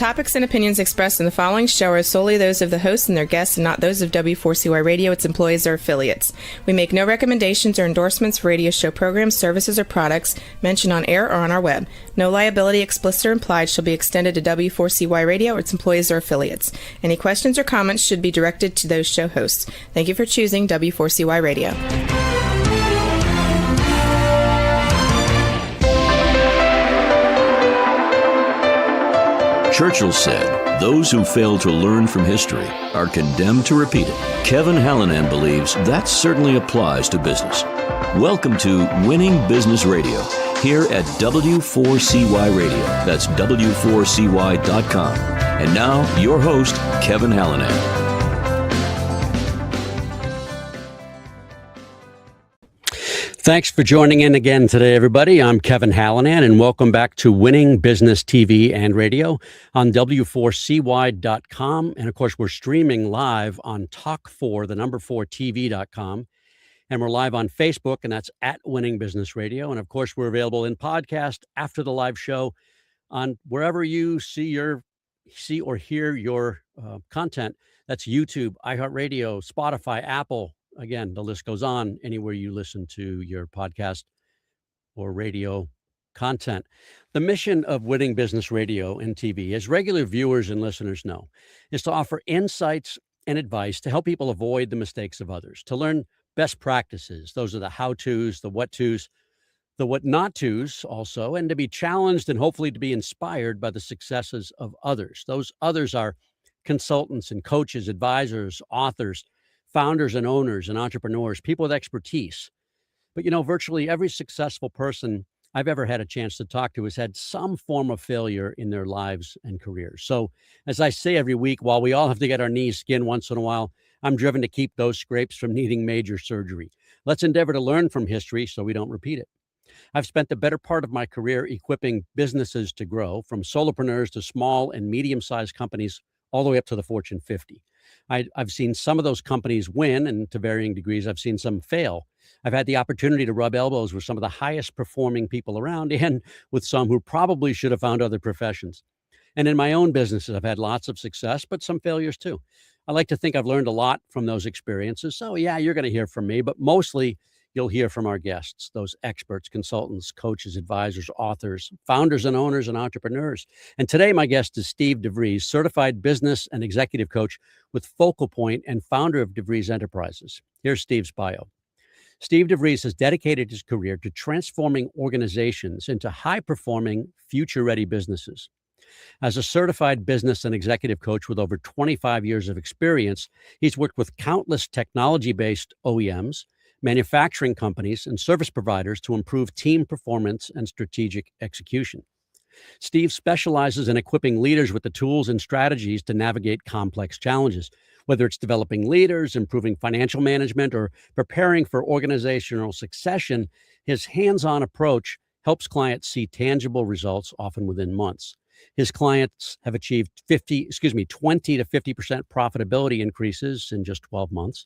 topics and opinions expressed in the following show are solely those of the host and their guests and not those of W4CY Radio, its employees, or affiliates. We make no recommendations or endorsements for radio show programs, services, or products mentioned on air or on our web. No liability, explicit or implied, shall be extended to W4CY Radio or its employees or affiliates. Any questions or comments should be directed to those show hosts. Thank you for choosing W4CY Radio. Churchill said, "Those who fail to learn from history are condemned to repeat it." Kevin Hallinan believes that certainly applies to business. Welcome to Winning Business Radio, here at W4CY Radio. That's W4CY.com. And now, your host, Kevin Hallinan. Thanks for joining in again today, everybody. I'm Kevin Hallinan, and welcome back to Winning Business TV and Radio on W4CY.com. And of course, we're streaming live on Talk4TV.com. And we're live on Facebook, and that's at Winning Business Radio. And of course, we're available in podcast after the live show on wherever you see or hear your content. That's YouTube, iHeartRadio, Spotify, Apple. Again, the list goes on anywhere you listen to your podcast or radio content. The mission of Winning Business Radio and TV, as regular viewers and listeners know, is to offer insights and advice to help people avoid the mistakes of others, to learn best practices. Those are the how-tos, the what-tos, the what-not-tos also, and to be challenged and hopefully to be inspired by the successes of others. Those others are consultants and coaches, advisors, authors, founders and owners and entrepreneurs, people with expertise. But, virtually every successful person I've ever had a chance to talk to has had some form of failure in their lives and careers. So, as I say every week, while we all have to get our knees skinned once in a while, I'm driven to keep those scrapes from needing major surgery. Let's endeavor to learn from history so we don't repeat it. I've spent the better part of my career equipping businesses to grow, from solopreneurs to small and medium-sized companies, all the way up to the Fortune 50. I've seen some of those companies win, and to varying degrees, I've seen some fail. I've had the opportunity to rub elbows with some of the highest performing people around and with some who probably should have found other professions. And in my own businesses, I've had lots of success, but some failures too. I like to think I've learned a lot from those experiences. So yeah, you're going to hear from me, but mostly you'll hear from our guests, those experts, consultants, coaches, advisors, authors, founders and owners, and entrepreneurs. And today, my guest is Steve DeVries, certified business and executive coach with Focal Point and founder of DeVries Enterprises. Here's Steve's bio. Steve DeVries has dedicated his career to transforming organizations into high-performing, future-ready businesses. As a certified business and executive coach with over 25 years of experience, he's worked with countless technology-based OEMs, manufacturing companies, and service providers to improve team performance and strategic execution. Steve specializes in equipping leaders with the tools and strategies to navigate complex challenges, whether it's developing leaders, improving financial management, or preparing for organizational succession. His hands-on approach helps clients see tangible results, often within months. His clients have achieved 20 to 50% profitability increases in just 12 months,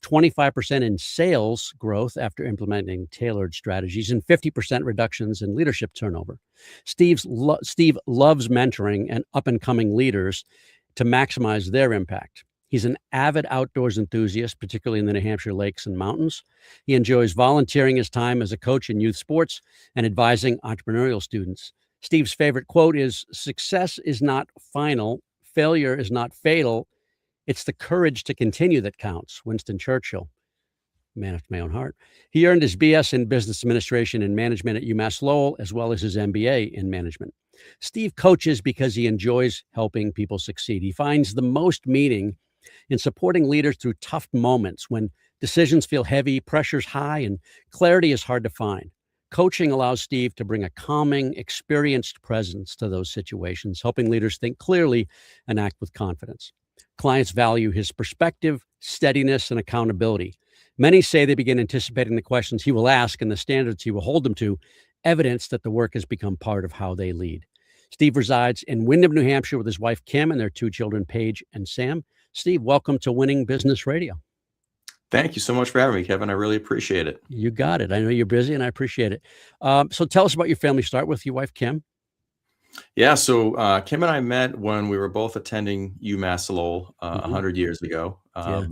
25% in sales growth after implementing tailored strategies, and 50% reductions in leadership turnover. Steve loves mentoring and up-and-coming leaders to maximize their impact. He's an avid outdoors enthusiast, particularly in the New Hampshire lakes and mountains. He enjoys volunteering his time as a coach in youth sports and advising entrepreneurial students. Steve's favorite quote is, "Success is not final. Failure is not fatal. It's the courage to continue that counts." Winston Churchill, man after my own heart. He earned his BS in Business Administration and Management at UMass Lowell, as well as his MBA in Management. Steve coaches because he enjoys helping people succeed. He finds the most meaning in supporting leaders through tough moments when decisions feel heavy, pressure's high, and clarity is hard to find. Coaching allows Steve to bring a calming, experienced presence to those situations, helping leaders think clearly and act with confidence. Clients value his perspective, steadiness, and accountability. Many say they begin anticipating the questions he will ask and the standards he will hold them to, evidence that the work has become part of how they lead. Steve resides in Windham, New Hampshire with his wife, Kim, and their two children, Paige and Sam. Steve, welcome to Winning Business Radio. Thank you so much for having me, Kevin. I really appreciate it. You got it. I know you're busy and I appreciate it. So tell us about your family. Start with your wife, Kim. Yeah, so Kim and I met when we were both attending UMass Lowell 100 years ago. Yeah.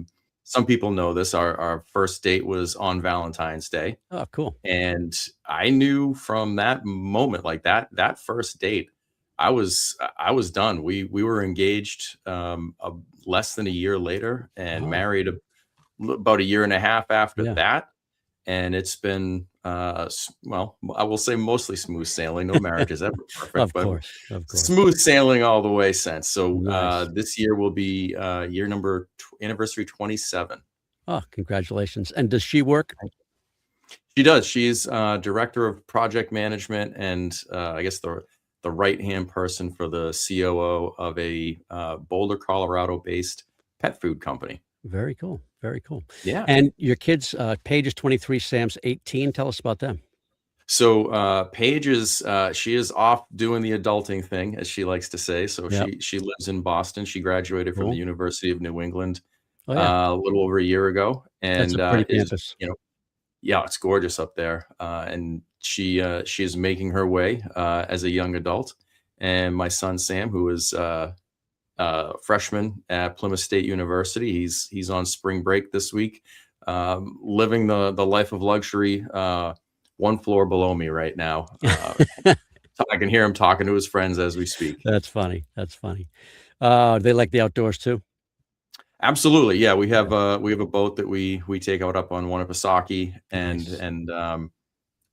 Some people know this. Our first date was on Valentine's Day. Oh, cool. And I knew from that moment, like that first date, I was done. We were engaged less than a year later and Oh, married about a year and a half after yeah. that. And it's been well, I will say mostly smooth sailing. No marriage is ever perfect, Of but course. Of course. smooth sailing all the way since. So Nice. this year will be anniversary 27. Oh, congratulations. And does she work? She does. She's director of project management and I guess the right hand person for the COO of a Boulder, Colorado based pet food company. Very cool. Very cool. Yeah. And your kids, Paige is 23, Sam's 18. Tell us about them. So Paige is she is off doing the adulting thing, as she likes to say. So Yep. she lives in Boston. She graduated from the Cool. University of New England Oh, yeah. a little over a year ago, That's a and pretty is campus. yeah, it's gorgeous up there. And she is making her way as a young adult. And my son Sam, who is freshman at Plymouth State University, he's on spring break this week, living the life of luxury. One floor below me right now. I can hear him talking to his friends as we speak. That's funny. That's funny. They like the outdoors too? Absolutely, yeah. We have a boat that we take out up on Winnipesaukee, and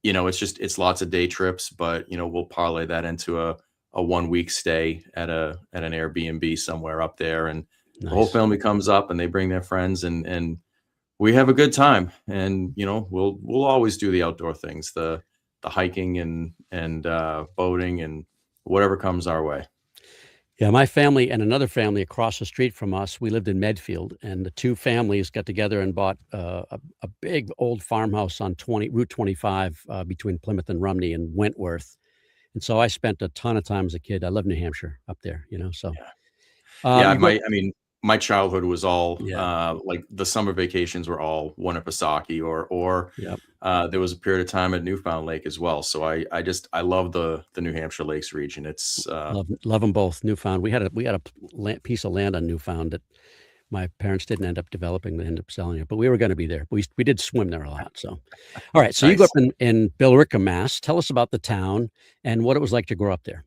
Nice. it's lots of day trips, but we'll parlay that into a 1 week stay at an Airbnb somewhere up there, and the whole Nice. family comes up and they bring their friends, and we have a good time. And we'll always do the outdoor things, the hiking and boating and whatever comes our way. Yeah, my family and another family across the street from us, we lived in Medfield, and the two families got together and bought a big old farmhouse on Route 25 between Plymouth and Rumney and Wentworth. And so I spent a ton of time as a kid. I love New Hampshire up there, so Yeah, you go. my childhood was all Yeah, like the summer vacations were all Winnipesaukee, or yep. there was a period of time at Newfound Lake as well. So I love the New Hampshire Lakes region. It's Love them both. Newfound. We had a piece of land on Newfound that my parents didn't end up developing. They ended up selling it, but we were going to be there. We did swim there a lot. So, all right. So you grew up nice. in Billerica, Mass. Tell us about the town and what it was like to grow up there.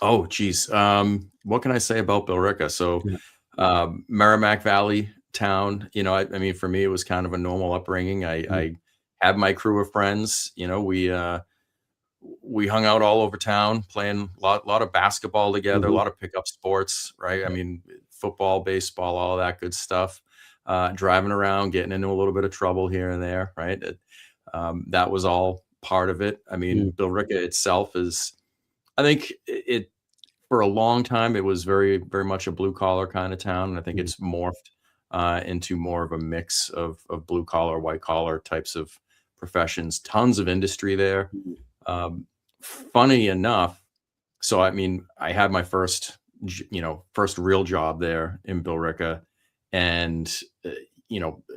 Oh, geez. What can I say about Billerica? So, Yeah. Merrimack Valley town. I mean, for me, it was kind of a normal upbringing. Mm, I had my crew of friends. We hung out all over town, playing lot of basketball together, a mhm. lot of pickup sports, right? I mean, football, baseball, all that good stuff. Driving around, getting into a little bit of trouble here and there, right? That was all part of it. I mean, Mm, Billerica itself is, I think it for a long time, it was very, very much a blue collar kind of town. And I think mm, it's morphed into more of a mix of blue collar, white collar types of professions. Tons of industry there. mm, Funny enough, so I mean, I had my first real job there in Billerica, and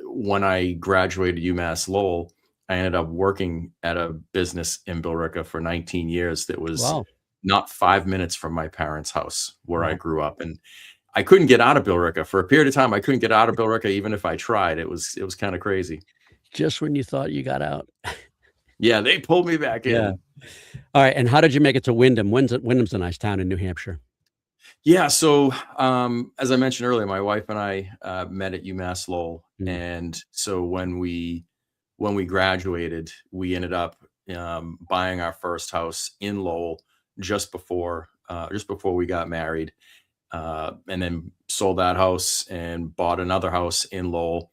when I graduated UMass Lowell, I ended up working at a business in Billerica for 19 years that was wow. not 5 minutes from my parents' house where I Wow. grew up, and I couldn't get out of Billerica for a period of time. I couldn't get out of Billerica even if I tried. It was kind of crazy. Just when you thought you got out. Yeah, they pulled me back Yeah. in. All right. And how did you make it to Wyndham? Wyndham's a nice town in New Hampshire. Yeah, so as I mentioned earlier, my wife and I met at UMass Lowell, Mm, and so when we graduated, we ended up buying our first house in Lowell just before we got married, and then sold that house and bought another house in Lowell.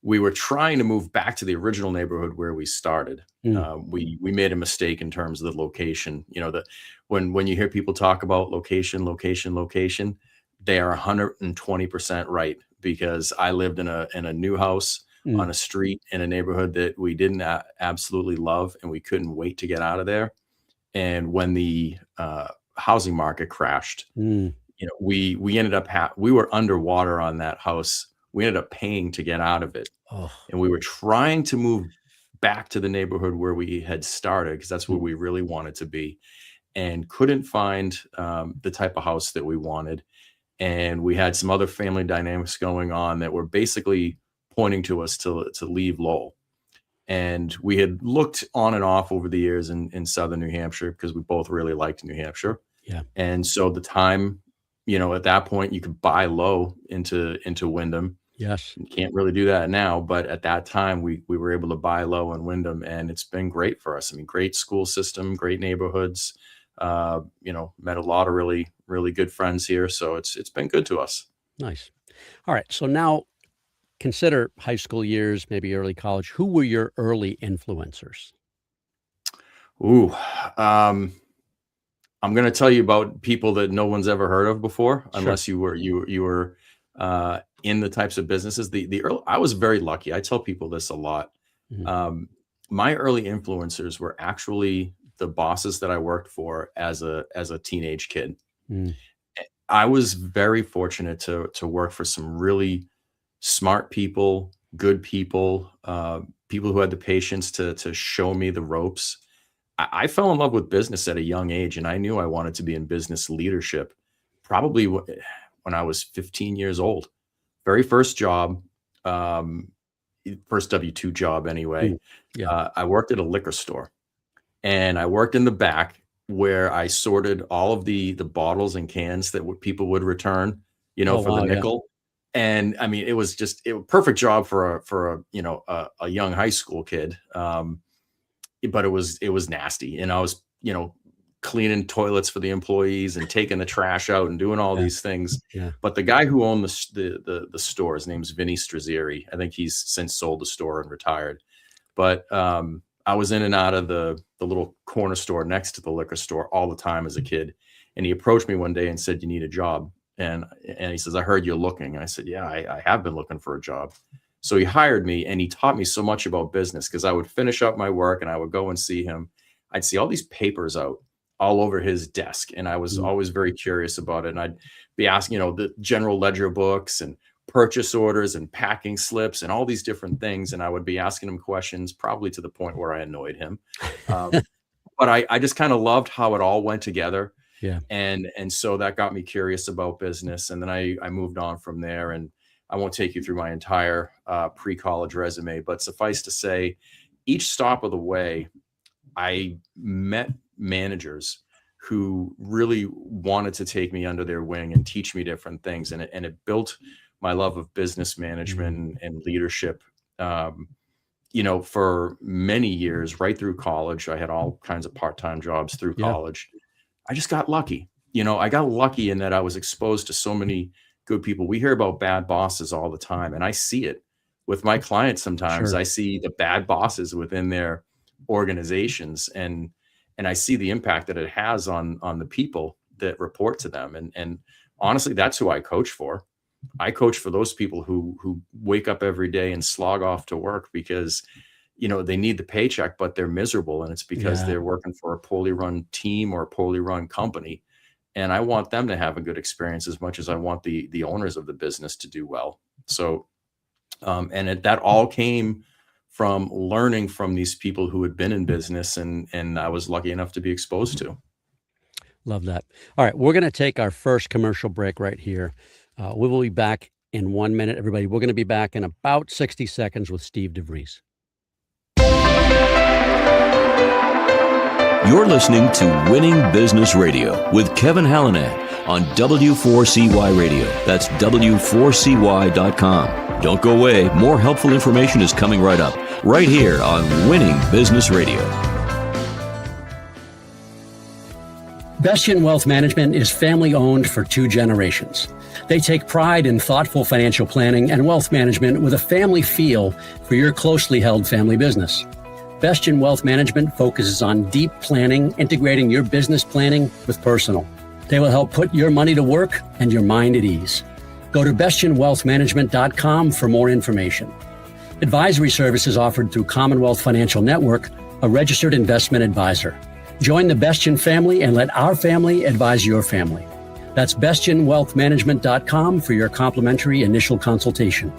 We were trying to move back to the original neighborhood where we started. mm, We made a mistake in terms of the location. That when you hear people talk about location, location, location, they are 120% right, because I lived in a new house mm, on a street in a neighborhood that we didn't absolutely love, and we couldn't wait to get out of there. And when the housing market crashed, mm. we ended up we were underwater on that house. We ended up paying to get out of it, Oh, and we were trying to move back to the neighborhood where we had started, because that's where mm, we really wanted to be. and couldn't find the type of house that we wanted. And we had some other family dynamics going on that were basically pointing to us to leave Lowell. And we had looked on and off over the years in southern New Hampshire because we both really liked New Hampshire. Yeah. And so the time, at that point you could buy low into Windham. Yes. You can't really do that now, but at that time we were able to buy low in Windham, and it's been great for us. I mean, great school system, great neighborhoods, met a lot of really, really good friends here. So it's been good to us. Nice. All right. So now consider high school years, maybe early college. Who were your early influencers? Ooh, I'm going to tell you about people that no one's ever heard of before, Sure. unless you were in the types of businesses. I was very lucky. I tell people this a lot. Mhm. My early influencers were actually the bosses that I worked for as a teenage kid. Mm. I was very fortunate to work for some really smart people, good people, people who had the patience to show me the ropes. I fell in love with business at a young age, and I knew I wanted to be in business leadership probably when I was 15 years old. Very first job, first W-2 job anyway. Yeah. I worked at a liquor store, and I worked in the back where I sorted all of the bottles and cans that people would return, Oh, for wow, the yeah. nickel. And I mean, it was perfect job for a young high school kid. But it was nasty, and I was, cleaning toilets for the employees and taking the trash out and doing all Yeah. these things. Yeah. But the guy who owned the store, his name's Vinny Strazieri. I think he's since sold the store and retired. But I was in and out of the little corner store next to the liquor store all the time as a kid. And he approached me one day and said, "You need a job." And he says, "I heard you're looking." And I said, "Yeah, I have been looking for a job." So he hired me, and he taught me so much about business, because I would finish up my work and I would go and see him. I'd see all these papers out all over his desk, and I was always very curious about it. And I'd be asking, the general ledger books and purchase orders and packing slips and all these different things. And I would be asking him questions, probably to the point where I annoyed him. But I just kind of loved how it all went together. Yeah. And so that got me curious about business. And then I moved on from there, and I won't take you through my entire pre-college resume, but suffice to say, each stop of the way, I met managers who really wanted to take me under their wing and teach me different things. And it built my love of business management and leadership. For many years, right through college, I had all kinds of part-time jobs through college. I just got lucky. I got lucky in that I was exposed to so many good people. We hear about bad bosses all the time, and I see it with my clients. Sometimes Sure. I see the bad bosses within their organizations, and I see the impact that it has on the people that report to them. And honestly, that's who I coach for. I coach for those people who wake up every day and slog off to work because, they need the paycheck, but they're miserable. And it's because they're working for a poorly run team or a poorly run company. And I want them to have a good experience as much as I want the owners of the business to do well. So, that all came from learning from these people who had been in business, and I was lucky enough to be exposed to. Love that. All right. We're going to take our first commercial break right here. We will be back in 1 minute, everybody. We're going to be back in about 60 seconds with Steve DeVries. You're listening to Winning Business Radio with Kevin Hallinan on W4CY Radio. That's W4CY.com. Don't go away. More helpful information is coming right up, right here on Winning Business Radio. Bestien Wealth Management is family-owned for 2 generations. They take pride in thoughtful financial planning and wealth management with a family feel for your closely held family business. Bestien Wealth Management focuses on deep planning, integrating your business planning with personal. They will help put your money to work and your mind at ease. Go to bestienwealthmanagement.com for more information. Advisory services offered through Commonwealth Financial Network, a registered investment advisor. Join the Bestien family and let our family advise your family. That's bestienwealthmanagement.com for your complimentary initial consultation.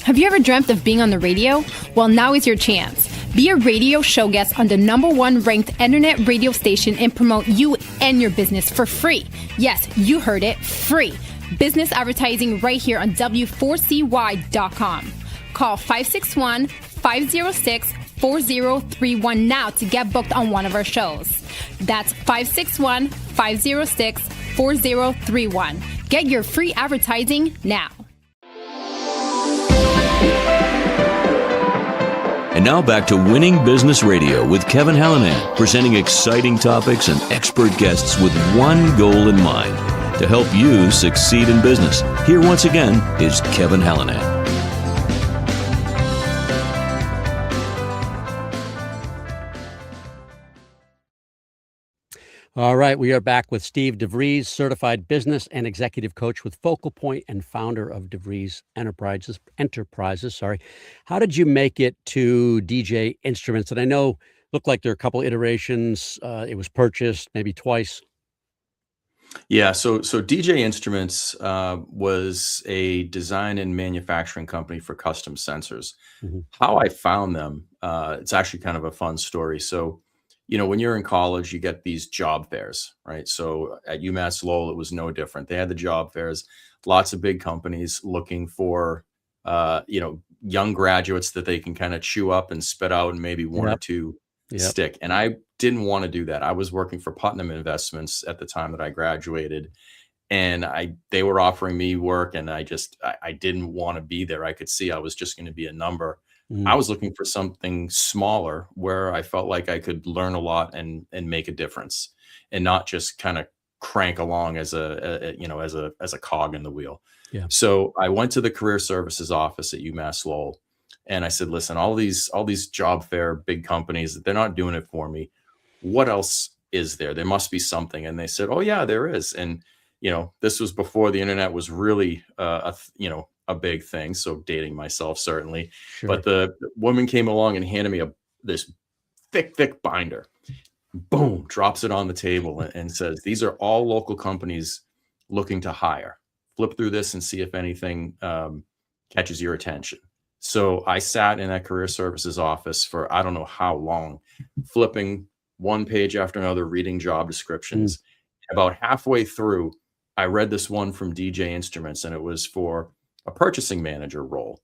Have you ever dreamt of being on the radio? Well, now is your chance. Be a radio show guest on the #1 ranked internet radio station and promote you and your business for free. Yes, you heard it, free. Business advertising right here on W4CY.com. Call 561-506-4031 now to get booked on one of our shows. That's 561-506-4031. Get your free advertising now. And now back to Winning Business Radio with Kevin Hallinan, presenting exciting topics and expert guests with one goal in mind, to help you succeed in business. Here once again is Kevin Hallinan. All right, we are back with Steve DeVries, certified business and executive coach with Focal Point and founder of DeVries Enterprises. How did you make it to DJ Instruments? And I know looked like there are a couple iterations. It was purchased maybe twice. Yeah, so DJ Instruments was a design and manufacturing company for custom sensors. Mm-hmm. How I found them, it's actually kind of a fun story. So, when you're in college, you get these job fairs, right? So at UMass Lowell, it was no different. They had the job fairs, lots of big companies looking for, young graduates that they can kind of chew up and spit out and maybe one or two stick. And I didn't want to do that. I was working for Putnam Investments at the time that I graduated, and they were offering me work, and I didn't want to be there. I could see I was just going to be a number. I was looking for something smaller where I felt like I could learn a lot and make a difference, and not just kind of crank along as a cog in the wheel. Yeah. So I went to the career services office at UMass Lowell, and I said, listen, all these job fair big companies, they're not doing it for me. What else is there? There must be something. And they said, oh yeah, there is. And this was before the internet was really a big thing. So dating myself, certainly. Sure. But the woman came along and handed me this thick binder. Boom, drops it on the table and says, these are all local companies looking to hire. Flip through this and see if anything catches your attention. So I sat in that career services office for I don't know how long, flipping one page after another, reading job descriptions. About halfway through, I read this one from DJ Instruments, and it was for a purchasing manager role.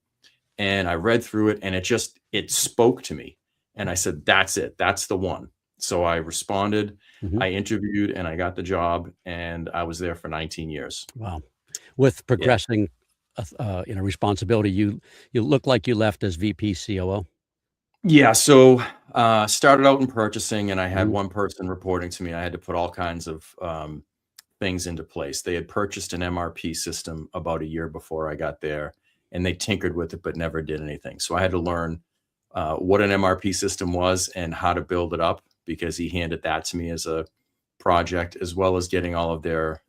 And I read through it, and it spoke to me. And I said, that's it. That's the one. So I responded, I interviewed, and I got the job, and I was there for 19 years. Wow. With progressing responsibility, you look like you left as VP COO. Yeah. So started out in purchasing, and I had one person reporting to me. I had to put all kinds of things into place. They had purchased an MRP system about a year before I got there, and they tinkered with it, but never did anything. So I had to learn what an MRP system was and how to build it up, because he handed that to me as a project, as well as getting all of their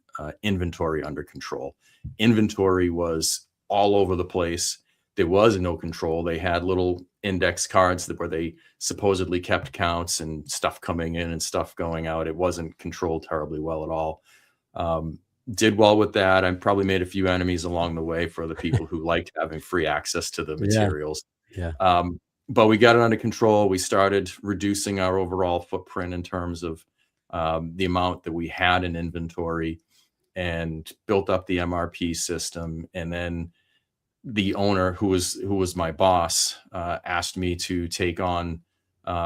inventory under control. Inventory was all over the place. There was no control. They had little index cards where they supposedly kept counts and stuff coming in and stuff going out. It wasn't controlled terribly well at all. Did well with that. I probably made a few enemies along the way for the people who liked having free access to the materials. Yeah. But we got it under control. We started reducing our overall footprint in terms of the amount that we had in inventory, and built up the MRP system. And then the owner, who was my boss, asked me to take on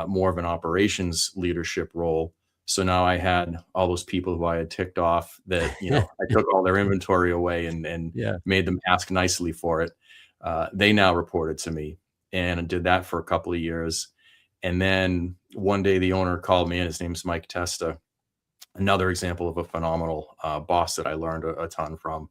more of an operations leadership role. So now I had all those people who I had ticked off that, I took all their inventory away and made them ask nicely for it. They now reported to me, and I did that for a couple of years. And then one day the owner called me, and his name's Mike Testa, another example of a phenomenal boss that I learned a ton from.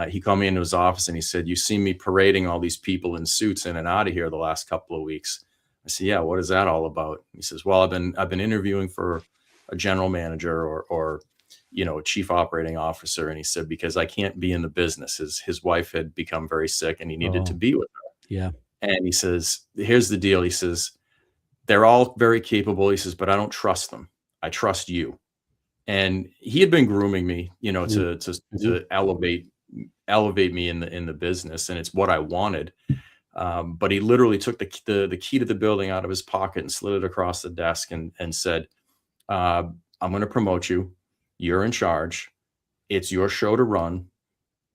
He called me into his office, and he said, you see me parading all these people in suits in and out of here the last couple of weeks. I said, yeah, what is that all about? He says, well, I've been interviewing for a general manager or a chief operating officer. And he said, because I can't be in the business. His wife had become very sick, and he needed to be with her. Yeah. And he says, here's the deal. He says, they're all very capable. He says, but I don't trust them. I trust you. And he had been grooming me, to elevate me in the business. And it's what I wanted. But he literally took the key to the building out of his pocket and slid it across the desk and said, I'm going to promote you. You're in charge. It's your show to run.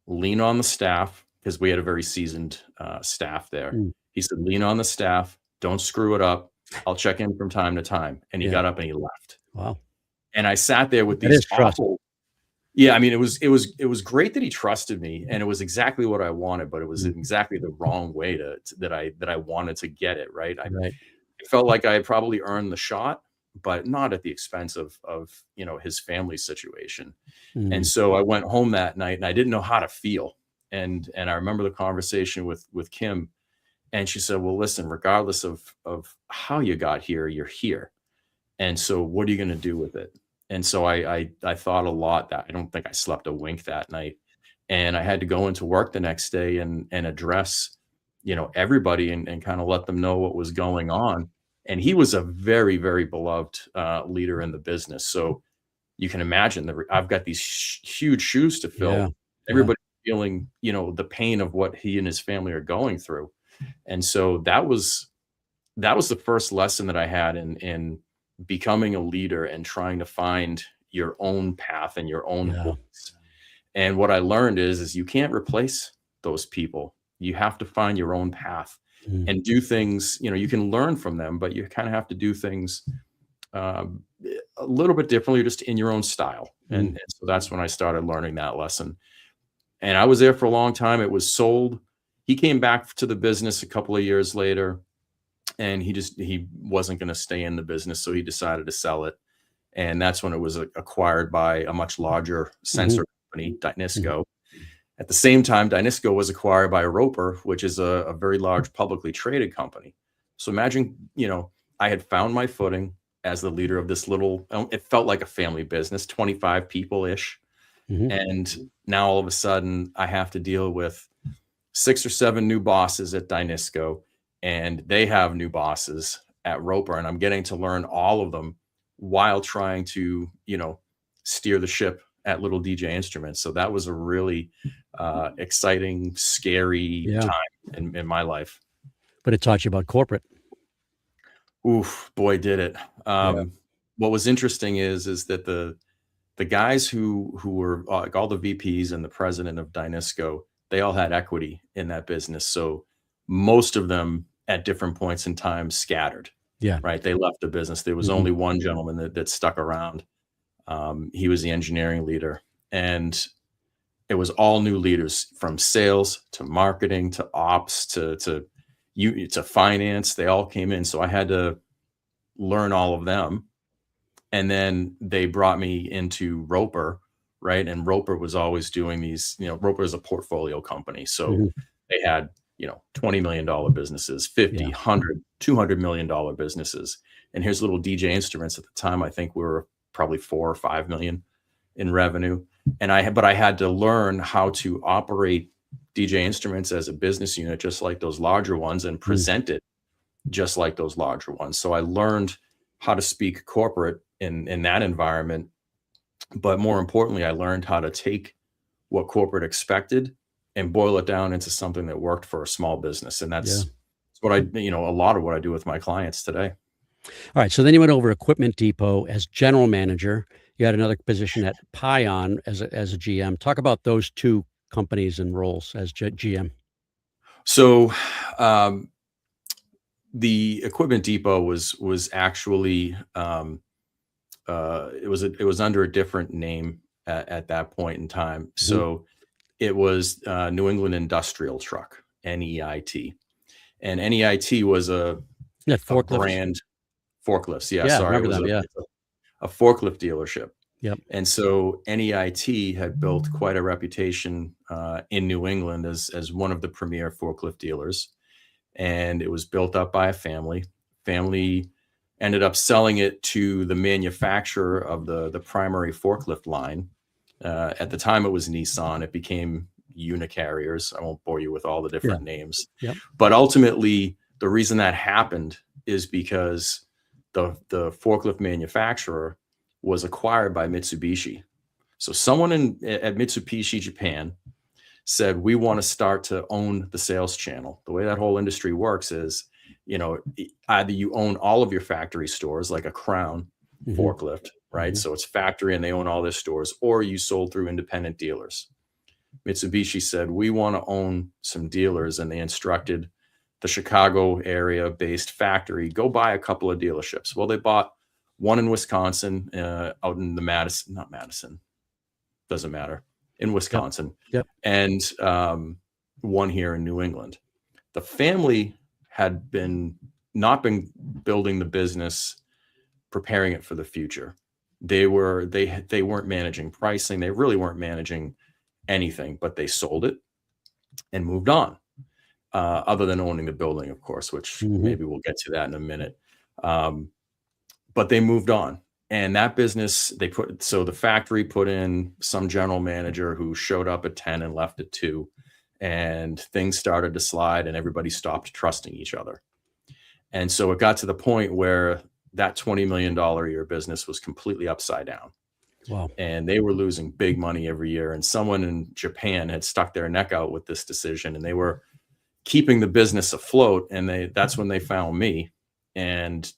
Lean on the staff, because we had a very seasoned staff there. He said, lean on the staff. Don't screw it up. I'll check in from time to time. And he got up and he left. Wow. And I sat there with these awful. Yeah, I mean, it was great that he trusted me, and it was exactly what I wanted, but it was exactly the wrong way that I wanted to get it, right? I felt like I had probably earned the shot, but not at the expense of his family situation. And so I went home that night and I didn't know how to feel. And I remember the conversation with Kim, and she said, well, listen, regardless of how you got here, you're here. And so what are you going to do with it? And so I thought a lot. That I don't think I slept a wink that night. And I had to go into work the next day and address, everybody and kind of let them know what was going on. And he was a very, very beloved leader in the business. So you can imagine that I've got these huge shoes to fill. Yeah. Everybody feeling, the pain of what he and his family are going through. And so that was the first lesson that I had in becoming a leader and trying to find your own path and your own voice. And what I learned is you can't replace those people. You have to find your own path and do things, you can learn from them, but you kind of have to do things a little bit differently, just in your own style. And so that's when I started learning that lesson. And I was there for a long time. It was sold. He came back to the business a couple of years later, and he wasn't going to stay in the business. So he decided to sell it. And that's when it was acquired by a much larger sensor company, Dynisco. At the same time, Dynisco was acquired by Roper, which is a very large publicly traded company. So imagine, I had found my footing as the leader of this little, it felt like a family business, 25 people-ish. And now all of a sudden I have to deal with 6 or 7 new bosses at Dynisco, and they have new bosses at Roper. And I'm getting to learn all of them while trying to, steer the ship at Little DJ Instruments. So that was a really exciting, scary time in my life. But it taught you about corporate. Oof, boy, did it. What was interesting is that the guys who were like all the VPs and the president of Dynisco, they all had equity in that business. So most of them at different points in time scattered. Yeah. Right. They left the business. There was only one gentleman that stuck around. He was the engineering leader, and it was all new leaders, from sales to marketing to ops to finance. They all came in. So I had to learn all of them. And then they brought me into Roper, right? And Roper was always doing these, Roper is a portfolio company. So they had, $20 million businesses, 50, 100, $200 million businesses. And here's Little DJ Instruments. At the time, I think we were probably 4 or 5 million in revenue. And I had to learn how to operate DJ Instruments as a business unit, just like those larger ones, and present it just like those larger ones. So I learned how to speak corporate in that environment. But more importantly, I learned how to take what corporate expected and boil it down into something that worked for a small business. And that's what I, a lot of what I do with my clients today. All right. So then you went over Equipment Depot as general manager. You had another position at Pion as a GM. Talk about those two companies and roles as GM. So the Equipment Depot was actually it was under a different name at that point in time. So it was New England Industrial Truck, NEIT, and NEIT was a brand. Forklifts. Yeah, sorry. It was a forklift dealership. Yep. And so NEIT had built quite a reputation in New England as one of the premier forklift dealers. And it was built up by a family. Family ended up selling it to the manufacturer of the primary forklift line. At the time, it was Nissan. It became Unicarriers. I won't bore you with all the different names. Yep. But ultimately, the reason that happened is because the forklift manufacturer was acquired by Mitsubishi. So someone at Mitsubishi Japan said, we want to start to own the sales channel. The way that whole industry works is, either you own all of your factory stores, like a Crown forklift, right? So it's factory and they own all their stores, or you sold through independent dealers. Mitsubishi said, we want to own some dealers, and they instructed the Chicago area based factory, go buy a couple of dealerships. Well, they bought one in Wisconsin, out in the doesn't matter, in Wisconsin. Yep. And one here in New England. The family had not been building the business, preparing it for the future. They weren't managing pricing. They really weren't managing anything, but they sold it and moved on. Other than owning the building, of course, which maybe we'll get to that in a minute. But they moved on. And that business, the factory put in some general manager who showed up at 10 and left at 2. And things started to slide and everybody stopped trusting each other. And so it got to the point where that $20 million a year business was completely upside down. Wow. And they were losing big money every year. And someone in Japan had stuck their neck out with this decision, and they were keeping the business afloat. And that's when they found me. And,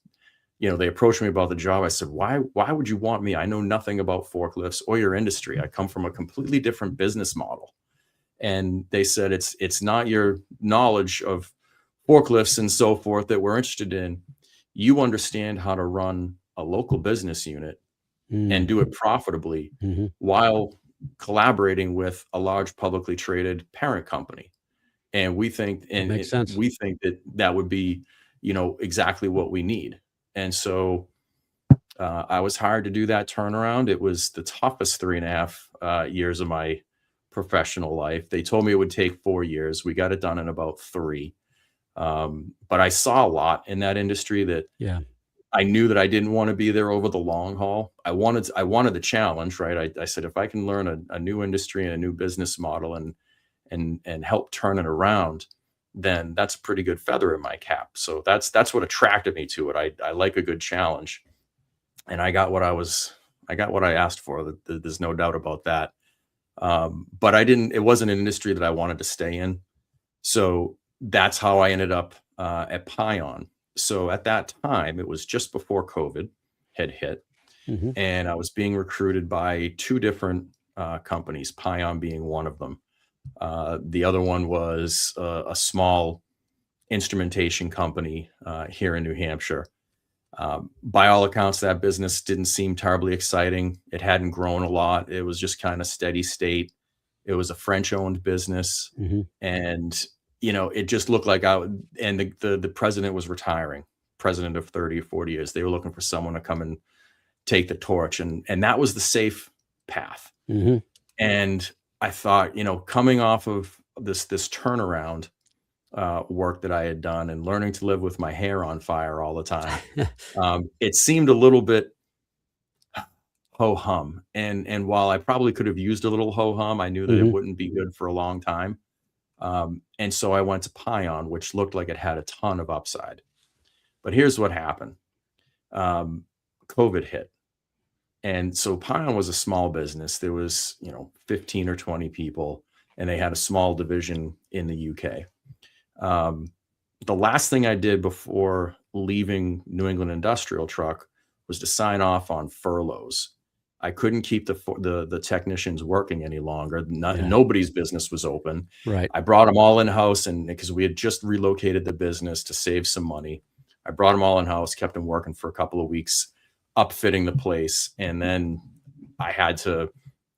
they approached me about the job. I said, why would you want me? I know nothing about forklifts or your industry. I come from a completely different business model. And they said, it's not your knowledge of forklifts and so forth that we're interested in. You understand how to run a local business unit and do it profitably while collaborating with a large publicly traded parent company. And we think, makes sense. We think that would be, exactly what we need. And so I was hired to do that turnaround. It was the toughest 3.5 years of my professional life. They told me it would take 4 years. We got it done in about 3. But I saw a lot in that industry that I knew that I didn't want to be there over the long haul. I wanted the challenge, right? I said, if I can learn a new industry and a new business model and help turn it around, then that's a pretty good feather in my cap. So that's what attracted me to it. I like a good challenge, and I got what I asked for. There's no doubt about that. But it wasn't an industry that I wanted to stay in. So that's how I ended up at Pion. So at that time, it was just before COVID had hit, and I was being recruited by 2 different companies, Pion being one of them. The other one was a small instrumentation company here in New Hampshire. By all accounts, that business didn't seem terribly exciting. It hadn't grown a lot. It was just kind of steady state. It was a French-owned business, and it just looked like the president was retiring, president of 30 or 40 years. They were looking for someone to come and take the torch, and that was the safe path. And I thought, coming off of this turnaround work that I had done and learning to live with my hair on fire all the time, it seemed a little bit ho-hum. And while I probably could have used a little ho-hum, I knew that it wouldn't be good for a long time. And so I went to Pion, which looked like it had a ton of upside. But here's what happened. COVID hit. And so Pion was a small business. There was, 15 or 20 people, and they had a small division in the UK. The last thing I did before leaving New England Industrial Truck was to sign off on furloughs. I couldn't keep the technicians working any longer. Nobody's business was open. Right. I brought them all in-house, and because we had just relocated the business to save some money, I brought them all in-house, kept them working for a couple of weeks, upfitting the place, and then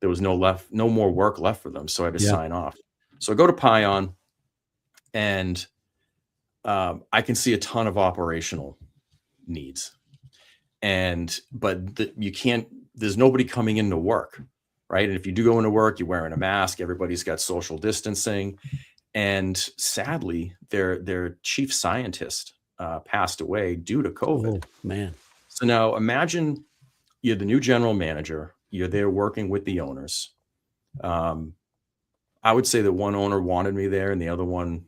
there was no more work left for them, so I had to sign off. So I go to Pion, and I can see a ton of operational needs, but you can't. There's nobody coming into work, right? And if you do go into work, you're wearing a mask. Everybody's got social distancing, and sadly, their chief scientist passed away due to COVID. Oh, man. So now imagine you're the new general manager. You're there working with the owners. I would say that one owner wanted me there and the other one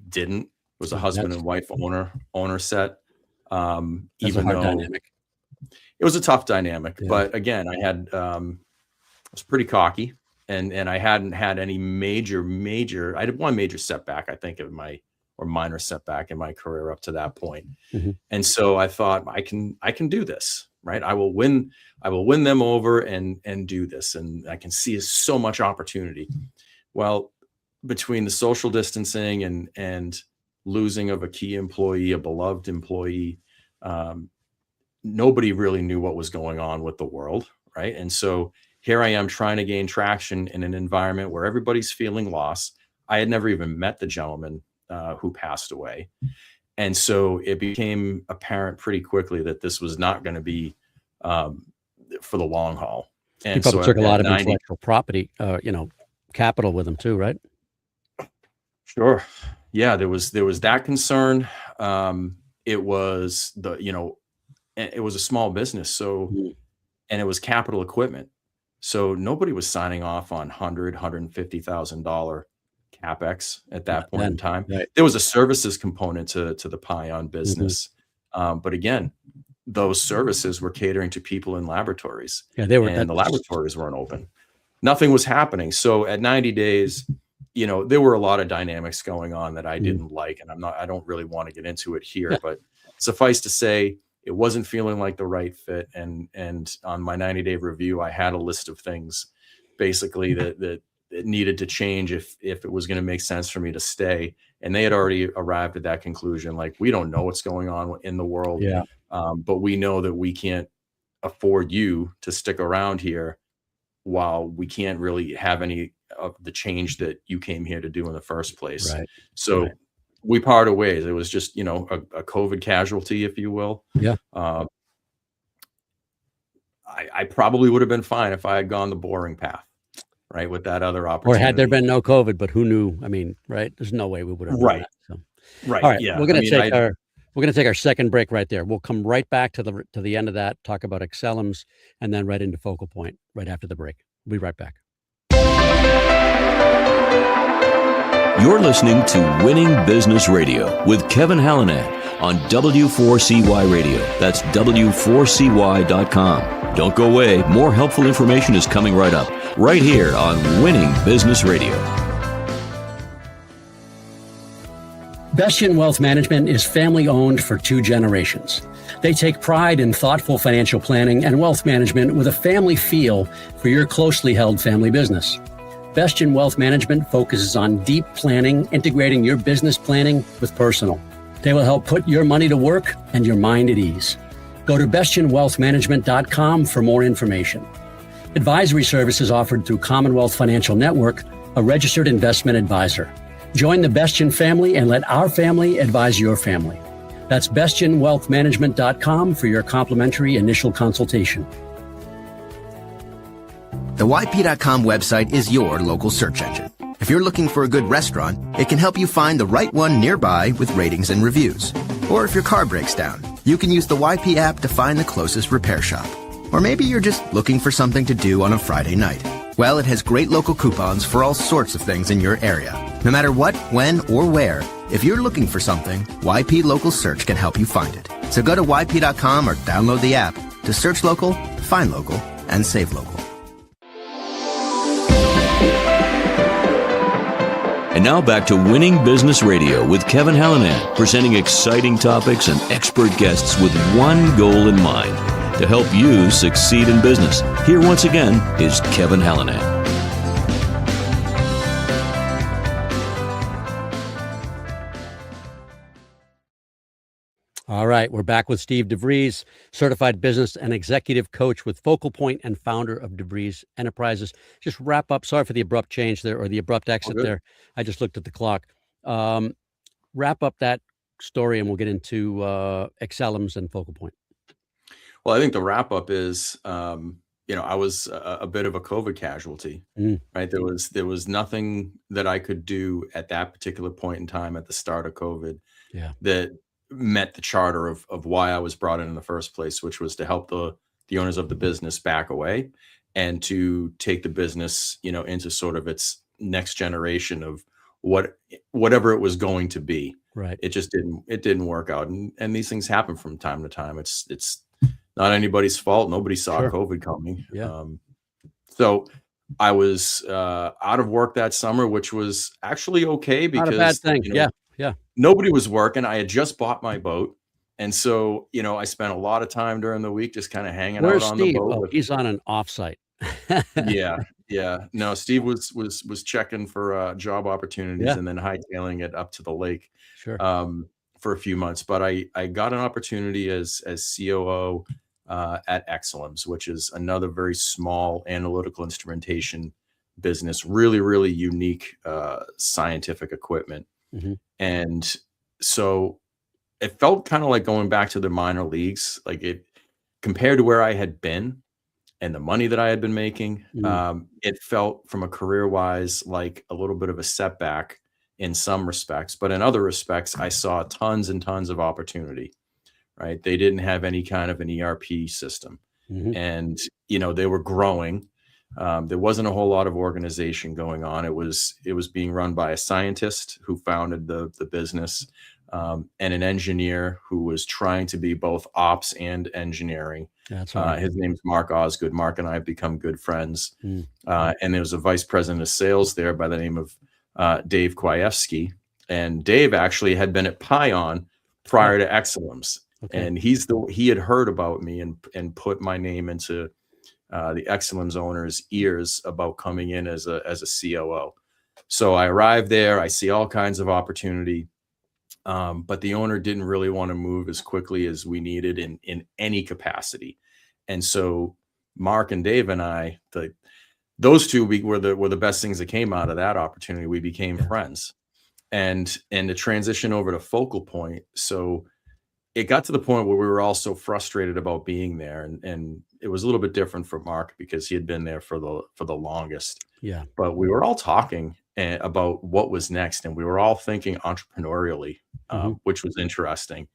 didn't. It was a husband and wife owner set. Even though dynamic. It was a tough dynamic, but again, I was pretty cocky, and I hadn't had any major. I had one major setback, I think, or minor setback in my career up to that point. Mm-hmm. And so I thought, I can do this, right? I will win them over and do this. And I can see so much opportunity. Well, between the social distancing and losing of a key employee, a beloved employee, nobody really knew what was going on with the world, right? And so here I am trying to gain traction in an environment where everybody's feeling loss. I had never even met the gentleman who passed away. And so it became apparent pretty quickly that this was not going to be for the long haul. And he probably so took a lot of 90 intellectual property, capital with him too, right? Sure. Yeah, there was that concern. It was it was a small business. So, and it was capital equipment. So nobody was signing off on $150,000 CapEx at that point in time. Right. There was a services component to the Pion business. But again, those services were catering to people in laboratories. Yeah, and the laboratories weren't open. Nothing was happening. So at 90 days, there were a lot of dynamics going on that I didn't like, and I don't really want to get into it here, but suffice to say, it wasn't feeling like the right fit. And on my 90-day review, I had a list of things basically that needed to change if it was going to make sense for me to stay. And they had already arrived at that conclusion. Like, we don't know what's going on in the world, but we know that we can't afford you to stick around here while we can't really have any of the change that you came here to do in the first place. Right. So we parted ways. It was just, a COVID casualty, if you will. Yeah. I probably would have been fine if I had gone the boring path, right, with that other opportunity. Or had there been no COVID, but who knew? I mean, right? There's no way we would have done that, so. Right. All right. Yeah. We're going to take our second break right there. We'll come right back to the end of that, talk about Excellums, and then right into Focal Point right after the break. We'll be right back. You're listening to Winning Business Radio with Kevin Hallinan on W4CY Radio. That's W4CY.com. Don't go away. More helpful information is coming right up, right here on Winning Business Radio. Bestien Wealth Management is family-owned for 2 generations. They take pride in thoughtful financial planning and wealth management with a family feel for your closely held family business. Bestien Wealth Management focuses on deep planning, integrating your business planning with personal. They will help put your money to work and your mind at ease. Go to bestienwealthmanagement.com for more information. Advisory services offered through Commonwealth Financial Network, a registered investment advisor. Join the Bestien family and let our family advise your family. That's bestienwealthmanagement.com for your complimentary initial consultation. The YP.com website is your local search engine. If you're looking for a good restaurant, it can help you find the right one nearby with ratings and reviews. Or if your car breaks down, you can use the YP app to find the closest repair shop. Or maybe you're just looking for something to do on a Friday night. Well, it has great local coupons for all sorts of things in your area. No matter what, when, or where, if you're looking for something, YP Local Search can help you find it. So go to YP.com or download the app to search local, find local, and save local. And now back to Winning Business Radio with Kevin Hallinan, presenting exciting topics and expert guests with one goal in mind: to help you succeed in business. Here once again is Kevin Hallinan. All right, we're back with Steve DeVries, certified business and executive coach with Focal Point and founder of DeVries Enterprises. Just wrap up. Sorry for the abrupt change there, or the abrupt exit there. I just looked at the clock. Wrap up that story and we'll get into Excellums and Focal Point. Well, I think the wrap up is, I was a bit of a COVID casualty, right? There was nothing that I could do at that particular point in time at the start of COVID that met the charter of why I was brought in the first place, which was to help the owners of the business back away and to take the business, into sort of its next generation of whatever it was going to be. Right. It just didn't work out. And these things happen from time to time. It's not anybody's fault. Nobody saw COVID coming. Yeah. So I was out of work that summer, which was actually okay Not a bad because, thing. you know, Yeah. Yeah. nobody was working. I had just bought my boat. And so, you know, I spent a lot of time during the week just kind of hanging out Where's on the Steve? boat Oh, with, he's on an offsite. yeah, yeah. No, Steve was checking for job opportunities Yeah, and then hightailing it up to the lake sure. for a few months. But I got an opportunity as COO at Exelums, which is another very small analytical instrumentation business, really, really unique scientific equipment. Hmm. And so it felt kind of like going back to the minor leagues, like it compared to where I had been and the money that I had been making. Mm. It felt from a career wise like a little bit of a setback in some respects, but in other respects, I saw tons and tons of opportunity. Right? They didn't have any kind of an ERP system, Hmm. and you know they were growing. There wasn't a whole lot of organization going on. It was being run by a scientist who founded the business, and an engineer who was trying to be both ops and engineering. That's all right. His name's Mark Osgood. Mark and I have become good friends. Mm. And there was a vice president of sales there by the name of Dave Kwajewski. And Dave actually had been at Pion prior to Exelums. Okay. And he had heard about me and put my name into the Exelums owner's ears about coming in as a COO. So I arrived there. I see all kinds of opportunity. But the owner didn't really want to move as quickly as we needed in any capacity. And so Mark and Dave and I, those two were the best things that came out of that opportunity. We became friends, and the transition over to Focal Point. So it got to the point where we were all so frustrated about being there, and it was a little bit different for Mark because he had been there for the longest. Yeah. But we were all talking about what was next, and we were all thinking entrepreneurially, Mhm. which was interesting.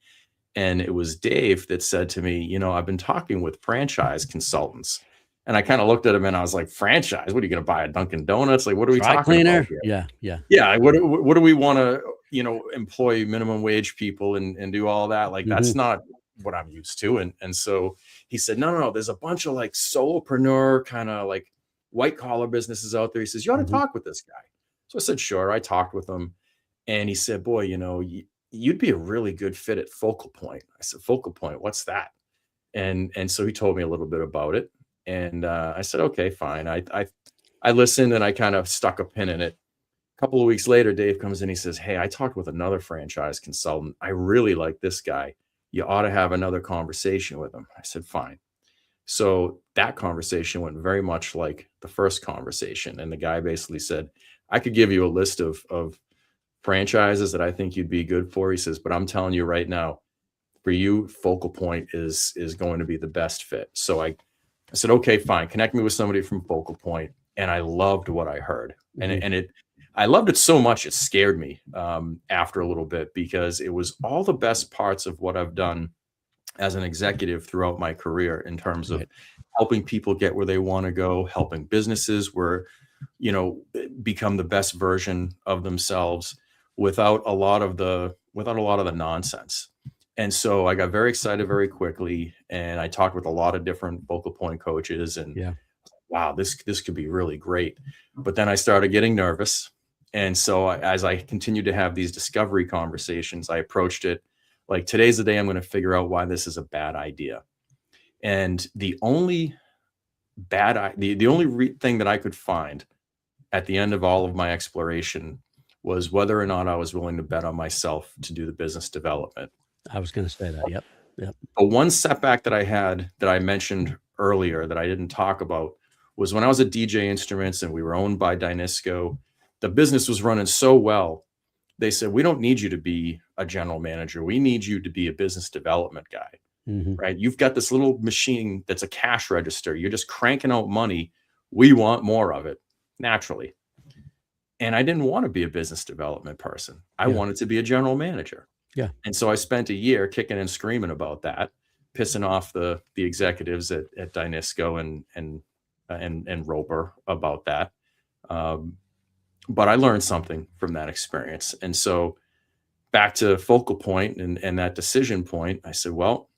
And it was Dave that said to me, you know, I've been talking with franchise consultants. And I kind of looked at him and I was like, franchise? What are you going to buy a Dunkin' Donuts? Like, what are we Dry talking about cleaner. here? Yeah. Yeah. Yeah. What do we want to, you know, employ minimum wage people and do all that? Like, that's Mhm. not what I'm used to. And so he said, no, there's a bunch of like solopreneur kind of like white collar businesses out there. He says, you ought to Mhm. talk with this guy. So I said, sure. I talked with him and he said, boy, you know, you'd be a really good fit at Focal Point. I said, Focal Point, what's that? And so he told me a little bit about it. And I said, okay, fine. I listened and I kind of stuck a pin in it. A couple of weeks later, Dave comes in. He says, hey, I talked with another franchise consultant. I really like this guy. You ought to have another conversation with him. I said, fine. So that conversation went very much like the first conversation. And the guy basically said, I could give you a list of franchises that I think you'd be good for. He says, but I'm telling you right now, for you, Focal Point is going to be the best fit. So I said, okay, fine. Connect me with somebody from Focal Point. And I loved what I heard. Mhm. And I loved it so much, it scared me after a little bit because it was all the best parts of what I've done as an executive throughout my career in terms of Right. helping people get where they want to go, helping businesses become the best version of themselves without a lot of the nonsense. And so I got very excited very quickly, and I talked with a lot of different Focal Point coaches, and Yeah. wow, this could be really great. But then I started getting nervous, and so as I continued to have these discovery conversations, I approached it like today's the day I'm going to figure out why this is a bad idea. And the only thing that I could find at the end of all of my exploration was whether or not I was willing to bet on myself to do the business development. I was going to say that. Yep. Yep. But one setback that I had that I mentioned earlier that I didn't talk about was when I was at DJ Instruments and we were owned by Dynisco. The business was running so well. They said, we don't need you to be a general manager. We need you to be a business development guy, Mhm. right? You've got this little machine that's a cash register. You're just cranking out money. We want more of it naturally. And I didn't want to be a business development person. I Yeah. wanted to be a general manager. Yeah. And so I spent a year kicking and screaming about that, pissing off the executives at Dynisco and Roper about that. But I learned something from that experience. And so back to Focal Point and that decision point, I said, well,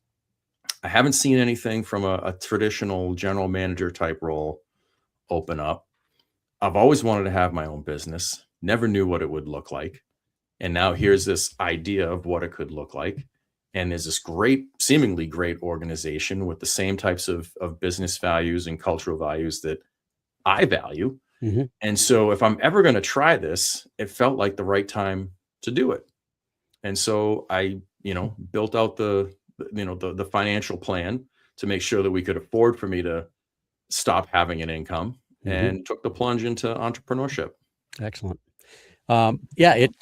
I haven't seen anything from a traditional general manager type role open up. I've always wanted to have my own business, never knew what it would look like. And now here's this idea of what it could look like. And there's this great, seemingly great organization with the same types of business values and cultural values that I value. Mm-hmm. And so if I'm ever going to try this, it felt like the right time to do it. And so I, built out the financial plan to make sure that we could afford for me to stop having an income, and took the plunge into entrepreneurship. Excellent. To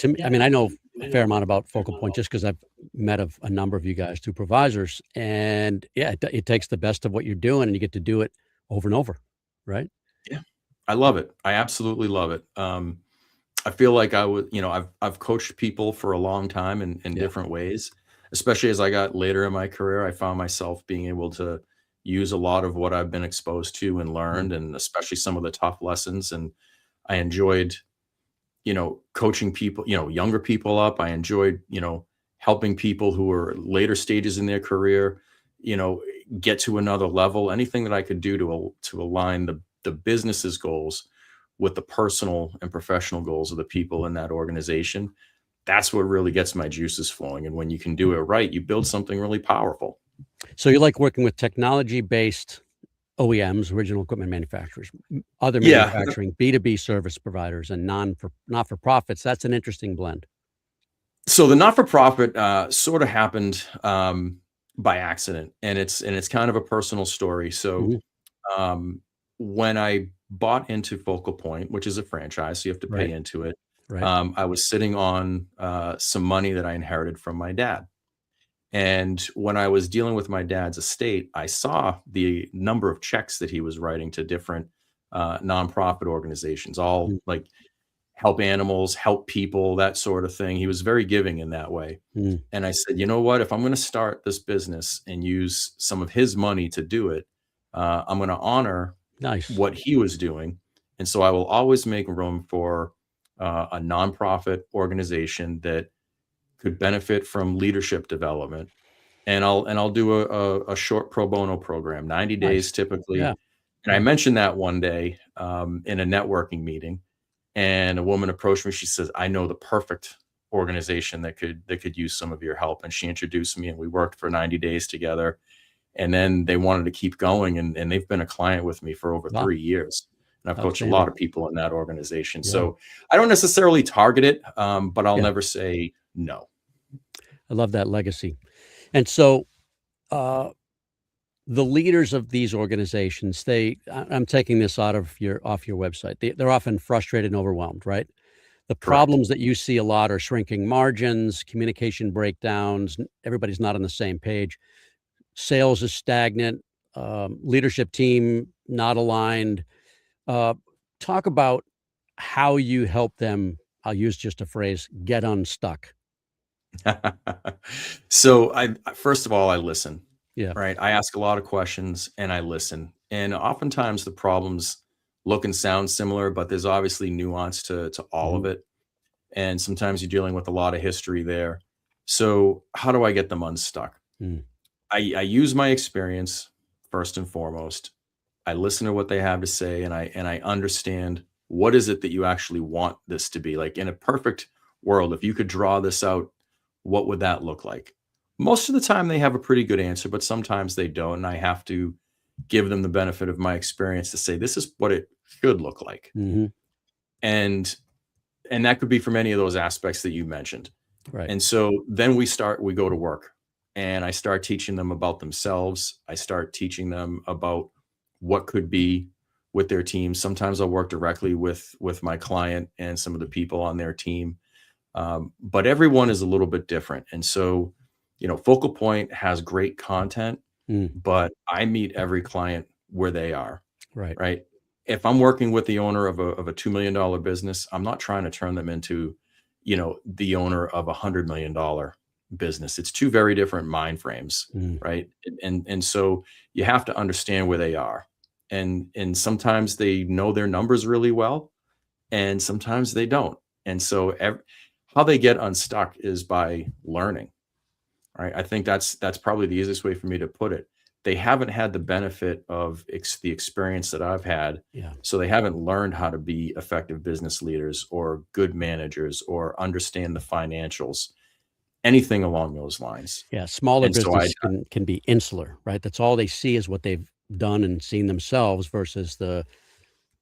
me, I mean, I know a fair amount about Focal Point just because I've met a number of you guys through provisors, and it takes the best of what you're doing, and you get to do it over and over, right? Yeah, I love it. I absolutely love it. I feel like I've coached people for a long time in different ways, especially as I got later in my career. I found myself being able to use a lot of what I've been exposed to and learned, and especially some of the tough lessons. And I enjoyed, coaching people, younger people up. I enjoyed, helping people who are later stages in their career, get to another level. Anything that I could do to align the business's goals with the personal and professional goals of the people in that organization. That's what really gets my juices flowing. And when you can do it right, you build something really powerful. So you like working with technology-based OEMs, original equipment manufacturers, other manufacturing, B2B service providers, and not-for-profits. That's an interesting blend. So the not-for-profit sort of happened by accident, and it's kind of a personal story. So when I bought into Focal Point, which is a franchise, so you have to pay into it. Right. I was sitting on some money that I inherited from my dad. And when I was dealing with my dad's estate, I saw the number of checks that he was writing to different nonprofit organizations, all like help animals, help people, that sort of thing. He was very giving in that way. And I said, you know what, if I'm going to start this business and use some of his money to do it, I'm going to honor what he was doing. And so I will always make room for a nonprofit organization that could benefit from leadership development. And I'll do a short pro bono program, 90 days typically. Yeah. And I mentioned that one day in a networking meeting, and a woman approached me. She says, I know the perfect organization that could use some of your help. And she introduced me, and we worked for 90 days together. And then they wanted to keep going, and they've been a client with me for over 3 years. And I've coached a lot of people in that organization. Yeah. So I don't necessarily target it, but I'll never say no. I love that legacy. And so the leaders of these organizations, I'm taking this off your website. They're often frustrated and overwhelmed, right? The problems that you see a lot are shrinking margins, communication breakdowns. Everybody's not on the same page. Sales is stagnant, leadership team not aligned. Talk about how you help them, I'll use just a phrase, get unstuck. So first of all, I listen. Yeah. Right. I ask a lot of questions and I listen. And oftentimes the problems look and sound similar, but there's obviously nuance to all of it. And sometimes you're dealing with a lot of history there. So how do I get them unstuck? I use my experience first and foremost. I listen to what they have to say, and I understand what is it that you actually want this to be. Like in a perfect world, if you could draw this out, what would that look like? Most of the time they have a pretty good answer, but sometimes they don't. And I have to give them the benefit of my experience to say, this is what it should look like. And that could be from any of those aspects that you mentioned. Right. And so then we go to work, and I start teaching them about themselves. I start teaching them about what could be with their team. Sometimes I'll work directly with my client and some of the people on their team. But everyone is a little bit different. And so, Focal Point has great content, but I meet every client where they are. Right. If I'm working with the owner of a $2 million business, I'm not trying to turn them into, the owner of $100 million business. It's two very different mind frames. Right. And so you have to understand where they are. And sometimes they know their numbers really well, and sometimes they don't. And so how they get unstuck is by learning. Right. I think that's probably the easiest way for me to put it. they haven't had the benefit of the experience that I've had. Yeah. So they haven't learned how to be effective business leaders or good managers or understand the financials, anything along those lines. Yeah. Smaller And so business can be insular, right? That's all they see is what they've done and seen themselves versus the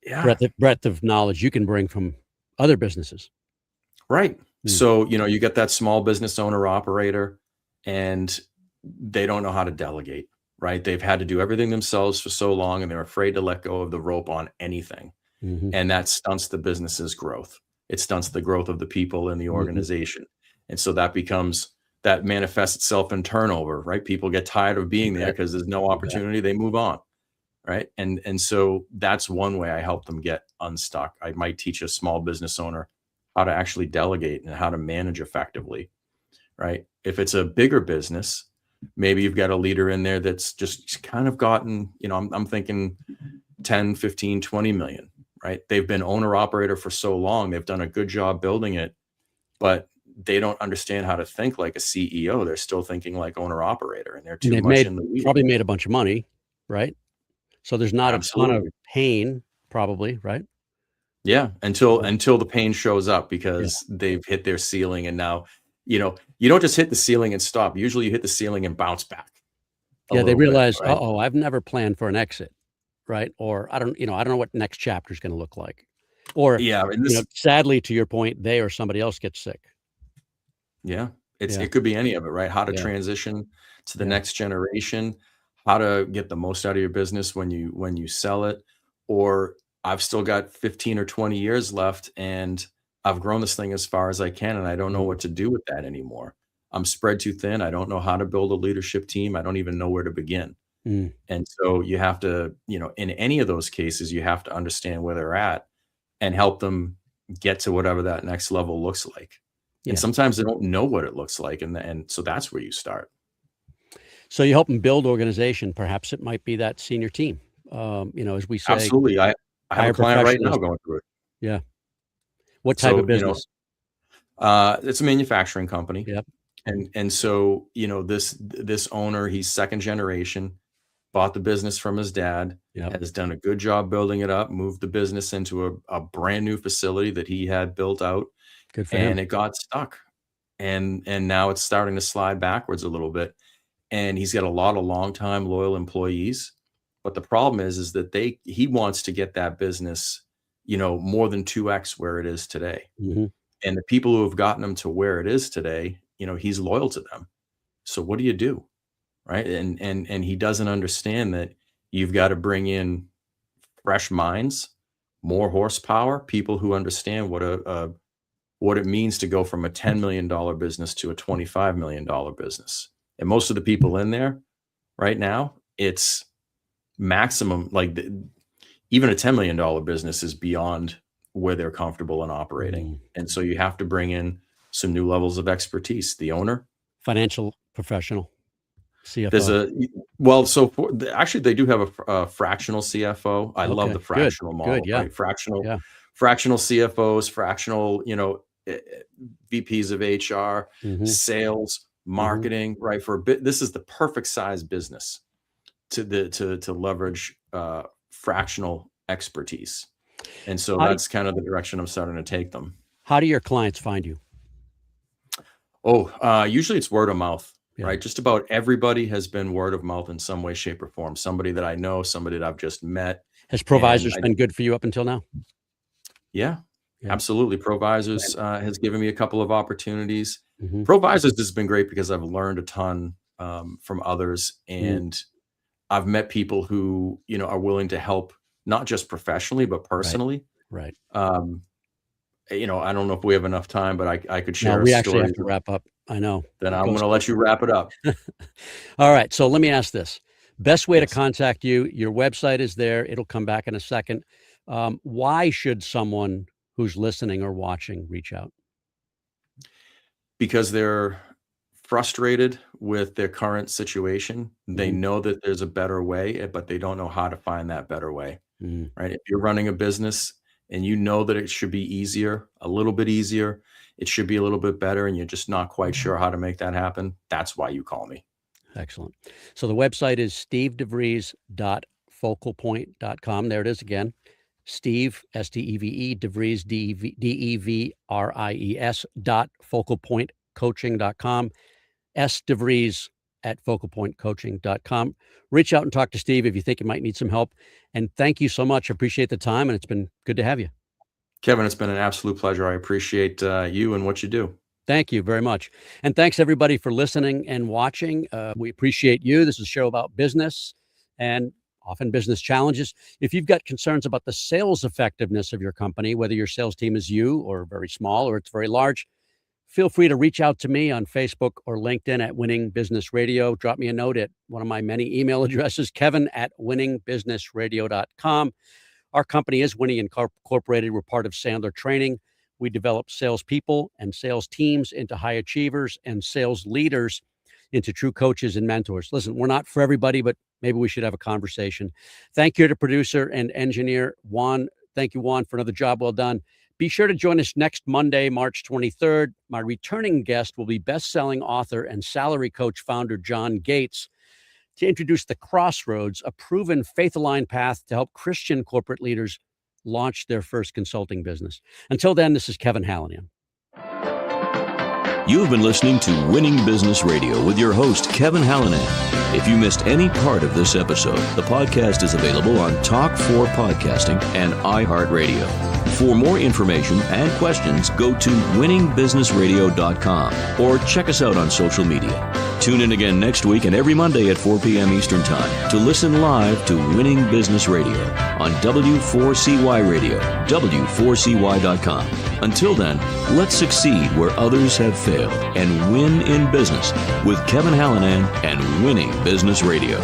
yeah, breadth of knowledge you can bring from other businesses. right. Mm. So, you get that small business owner operator and they don't know how to delegate, right? They've had to do everything themselves for so long and they're afraid to let go of the rope on anything. Mhm. And that stunts the business's growth. It stunts the growth of the people in the Mhm. organization. And so that manifests itself in turnover, right? People get tired of being there because there's no opportunity. They move on, right? And so that's one way I help them get unstuck. I might teach a small business owner how to actually delegate and how to manage effectively, right? If it's a bigger business, maybe you've got a leader in there that's just kind of gotten, I'm thinking 10, 15, 20 million, right? They've been owner operator for so long. They've done a good job building it, but they don't understand how to think like a CEO. They're still thinking like owner operator and they're And too they've much in the weeds. probably made a bunch of money, right? So there's not a ton of Absolutely. pain, probably, right? Yeah. Until the pain shows up Yeah. because they've hit their ceiling. And now, you don't just hit the ceiling and stop. Usually you hit the ceiling and bounce back. Yeah, they little bit, realize, right? I've never planned for an exit, right? Or I don't know what next chapter is going to look like. Or, Yeah. And sadly, to your point, they or somebody else gets sick. yeah, Yeah. it could be any of it, right? How to Yeah. transition to the Yeah. next generation, how to get the most out of your business when you sell it, or I've still got 15 or 20 years left and I've grown this thing as far as I can and I don't know what to do with that anymore. I'm spread too thin. I don't know how to build a leadership team. I don't even know where to begin. Mm. And so you have to, in any of those cases, you have to understand where they're at and help them get to whatever that next level looks like. Yeah. And sometimes they don't know what it looks like. And so that's where you start. So you help them build organization. Perhaps it might be that senior team. As we say, Absolutely. I have hire a client right now professionals. going through it. Yeah. What type So, of business? It's a manufacturing company. Yep. And so, this owner, he's second generation, bought the business from his dad, Yep. has done a good job building it up, moved the business into a brand new facility that he had built out, Good for and him. it got stuck. And now it's starting to slide backwards a little bit. And he's got a lot of longtime loyal employees. But the problem is that he wants to get that business, more than 2x where it is today. Mhm. And the people who have gotten him to where it is today, he's loyal to them. So what do you do? Right. And he doesn't understand that you've got to bring in fresh minds, more horsepower, people who understand what it means to go from a $10 million business to a $25 million business. And most of the people in there right now, it's maximum, even a $10 million business is beyond where they're comfortable in operating. Mm. And so you have to bring in some new levels of expertise. The owner, Financial professional, CFO. Actually they do have a fractional CFO. I love Okay, the fractional model, good, yeah. right? Fractional Yeah. CFOs, fractional, VPs of HR, Mhm. sales, marketing, right? For a bit, this is the perfect size business to leverage fractional expertise. And so How do- that's kind of the direction I'm starting to take them. How do your clients find you? Usually it's word of mouth, Yeah. right? Just about everybody has been word of mouth in some way, shape, or form. Somebody that I know, somebody that I've just met. Has Provisors been good for you up until now? Yeah, Yeah. absolutely. Provisors has given me a couple of opportunities. Mhm. Provisors has been great because I've learned a ton from others, and I've met people who are willing to help, not just professionally but personally. Right. I don't know if we have enough time, but I could share No, a we actually have story. to wrap up. I know. Then It I'm goes going to let quick. you wrap it up. All right. So let me ask this. Best way to Yes. contact you, your website is there. It'll come back in a second. Why should someone who's listening or watching reach out? Because they're frustrated with their current situation. They Mhm. know that there's a better way, but they don't know how to find that better way, Mhm. right? If you're running a business and you know that it should be easier, a little bit easier, it should be a little bit better, and you're just not quite sure how to make that happen, that's why you call me. Excellent. So the website is stevedevries.focalpoint.com. There it is again. Steve, S-T-E-V-E, DeVries, D-E-V-R-I-E-S, .focalpointcoaching.com, sdevries at focalpointcoaching.com. Reach out and talk to Steve if you think you might need some help. And thank you so much. I appreciate the time, and it's been good to have you. Kevin, it's been an absolute pleasure. I appreciate you and what you do. Thank you very much. And thanks, everybody, for listening and watching. We appreciate you. This is a show about business and often business challenges. If you've got concerns about the sales effectiveness of your company, whether your sales team is you or very small or it's very large, feel free to reach out to me on Facebook or LinkedIn at Winning Business Radio. Drop me a note at one of my many email addresses, kevin@winningbusinessradio.com. Our company is Winning Incorporated. We're part of Sandler Training. We develop salespeople and sales teams into high achievers and sales leaders into true coaches and mentors. Listen, we're not for everybody, but maybe we should have a conversation. Thank you to producer and engineer Juan. Thank you, Juan, for another job well done. Be sure to join us next Monday, March 23rd. My returning guest will be best-selling author and salary coach founder John Gates to introduce The Crossroads, a proven faith-aligned path to help Christian corporate leaders launch their first consulting business. Until then, this is Kevin Hallinan. You've been listening to Winning Business Radio with your host, Kevin Hallinan. If you missed any part of this episode, the podcast is available on Talk4 Podcasting and iHeartRadio. For more information and questions, go to winningbusinessradio.com or check us out on social media. Tune in again next week and every Monday at 4 p.m. Eastern Time to listen live to Winning Business Radio on W4CY Radio, W4CY.com. Until then, let's succeed where others have failed and win in business with Kevin Hallinan and Winning Business Radio.